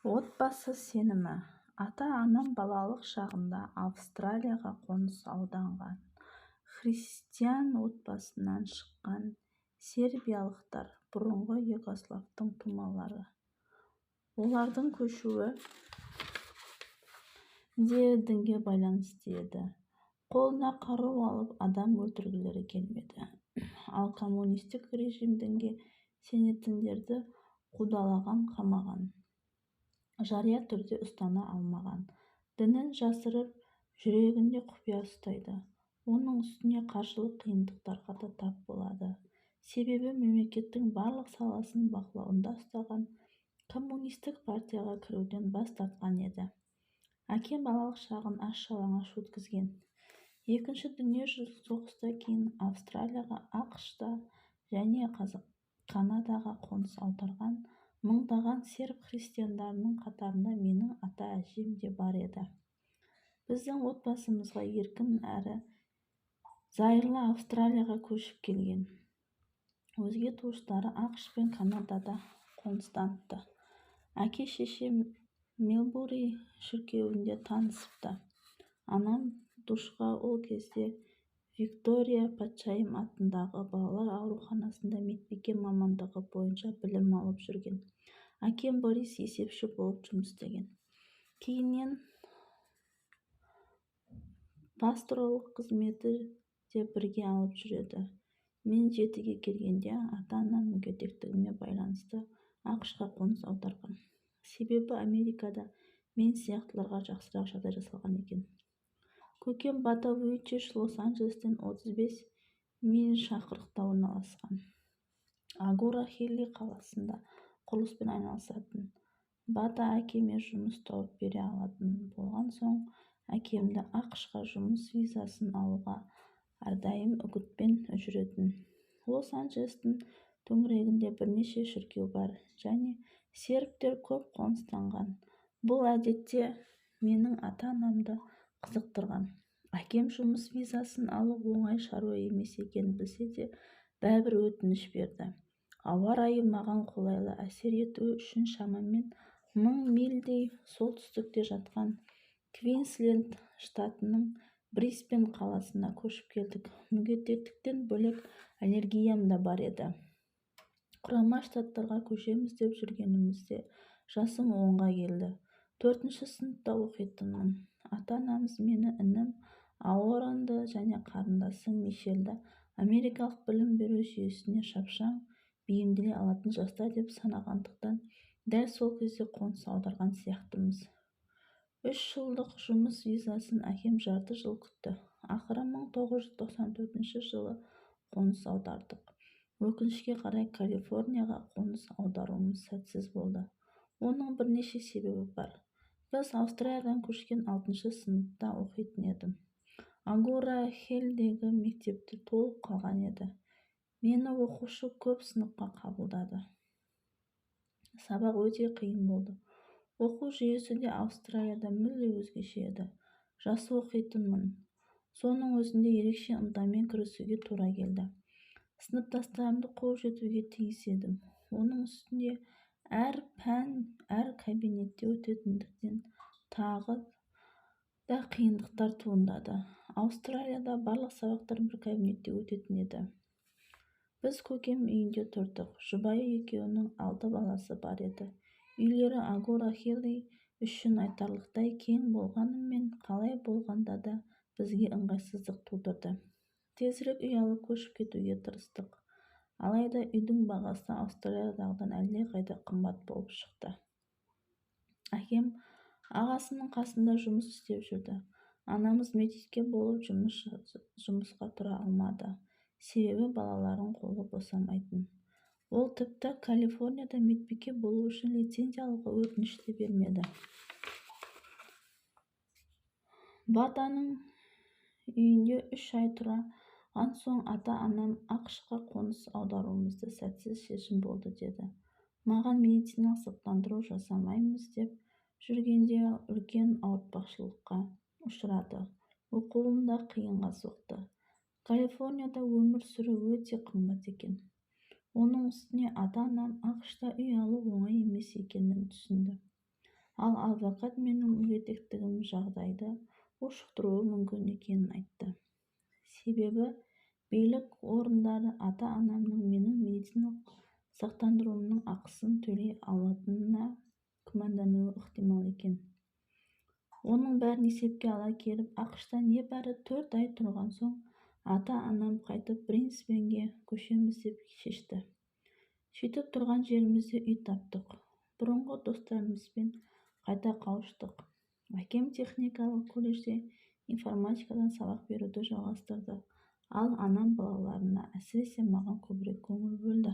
Отбасы сенімі. Ата-анам балалық шағында Австралияға қоныс аударған христиан отбасынан шыққан сербиялықтар бұрынғы Югославтың тумалары. Олардың көшуі де дінге байланысты еді. Қолына қару алып адам өлтіргілері келмеді. Ал коммунистік режим дінге сенетіндерді қудалаған, қамаған, жария түрде ұстана алмаған, дінін жасырып, жүрегінде құпия ұстайды. Оның үстіне қаржылық қиындықтарға да тап болады. Себебі мемлекеттің барлық саласын бақылауында ұстаған коммунистік партияға кіруден бас тартқан еді. Әкем балалық шағын аш-жалаңаш өткізген. Екінші дүниежүзілік соғыстан кейін Австралияға, ақш-та және Канадаға қоныс аударған мыңдаған серб христиандарының қатарында менің ата-әжем де бар еді. Біздің отбасымызға еркін әрі зайырлы Австралияға көшіп келген. Өзге туыстары ақш пен Канадада қоныстаныпты. Әке-шешем Мелбури шіркеуінде танысыпты. Анам душқа ол кезде Виктория патшайым атындағы балалар ауруханасында медбике мамандығы бойынша білім алып жүрген. Әкем Борис есепші болып жұмыс істеген. Кейіннен пасторлық қызметі де бірге алып жүреді. Мен 7-ге келгенде ата-анам мүгедектігіме байланысты ақш-қа қоныс аударған. Себебі Америкада мен сияқтыларға жақсырақ жағдай жасалған екен. Көкем Бата Вуйчиш Лос-Анджелестен 35 миль шақырықта орналасқан. Агура Хилли қаласында құрылыспен айналысатын. Бата әкеме жұмыс тауып бере алатын болған соң, әкемді ақш-қа жұмыс визасын алуға әрдайым үгітпен жүретін. Лос-Анджелестің төңірегінде бірнеше шіркеу бар және сербтер көп қоныстанған. Бұл әдетте менің ата-анамды қызықтырған. Әкем жұмыс визасын алу оңай шаруа емес екенін білсе де, бәрібір өтініш берді. Ауа райы маған қолайлы әсер етуі үшін шамамен 1000 мильдей солтүстікте жатқан Квинсленд штатының Брисбен қаласына көшіп келдік. Мүгедектіктен бөлек аллергиям да бар еді. Құрама штаттарға көшеміз деп жүргенімізде жасым 10-ға келді. 4-ші сыныпта оқитынмын. Ата-анамыз мені інім Аоранды және қарындасым Мишельді Америкалық білім беру жүйесіне шапшаң бейімделе алатын жастар деп санағандықтан, дәл сол кезде қоныс аударған сияқтымыз. 3 жылдық жұмыс визасын әкем жарты жыл күтті. Ақыры 1994 жылы қоныс аудардық. Өкінішке қарай Калифорнияға қоныс аударуымыз сәтсіз болды. Оның бірнеше себебі бар. Біз Австралиядан көшкен 6-шы сыныпта оқитын едім. Агура Хиллдегі мектепте толып қалған еді. Мені оқушы көп сыныпқа қабылдады. Сабақ өте қиын болды. Оқу жүйесі де Австралияда мүлде өзгеше еді. Жасы оқитынмын. Соның өзінде ерекше ынтамен кірісуге тура келді. Сыныптастарымды қуып жетуге тиіс едім. Оның үстінде әр пән, әр кабинетте өтетіндіктен тағы да қиындықтар туындады. Австралияда барлық сабақтар бір кабинетте өтетін еді. Біз көкем үйінде тұрдық. Жұбайы екеуінің 6 баласы бар еді. Үйлері Агура Хилли үшін айтарлықтай кең болғанымен, қалай болғанда да бізге ыңғайсыздық тудырды. Тезірек үй алып көшіп кетуге тырыстық. Алайда үйдің бағасы Австралиядағыдан әлдеқайда қымбат болып шықты. Әкем ағасының қасында жұмыс істеп жүрді. Анамыз медбике болып жұмысқа тұра алмады. Себебі балаларын қолы босамайтын. Ол тіпті Калифорнияда медбике болу үшін лицензия алуға өтініш те бермеді. Батаның үйінде 3 ай тұрған соң ата-анам ақш-қа қоныс аударуымызды сәтсіз шешім болды деді. Маған медициналық сақтандыру жасамаймыз деп жүргенде үлкен ауыртпашылыққа ұшырады. Оқуым да қиынға соқты. Калифорнияда өмір сүру өте қымбат екен. Оның үстіне ата-анам ақш-та үй алу оңай емес екенін түсінді. Ал адвокат менің мүгедектігім жағдайды ушықтыруы мүмкін екенін айтты. Себебі билік орындары ата-анамның менің медициналық сақтандыруымның ақысын төлей алатынына күмәндануы ықтимал екен. Оның бәрін есепке ала келіп, ақш-та небәрі 4 ай тұрған соң ата-анам қайтып Брисбенге көшеміз деп шешті. Сөйтіп тұрған жерімізде үй таптық. Бұрынғы достарымызбен қайта қауыштық. Әкем техникалық колледжде информатикадан сабақ беруді жалғастырды. Ал анам балаларына, әсіресе маған көбірек көңіл бөлді.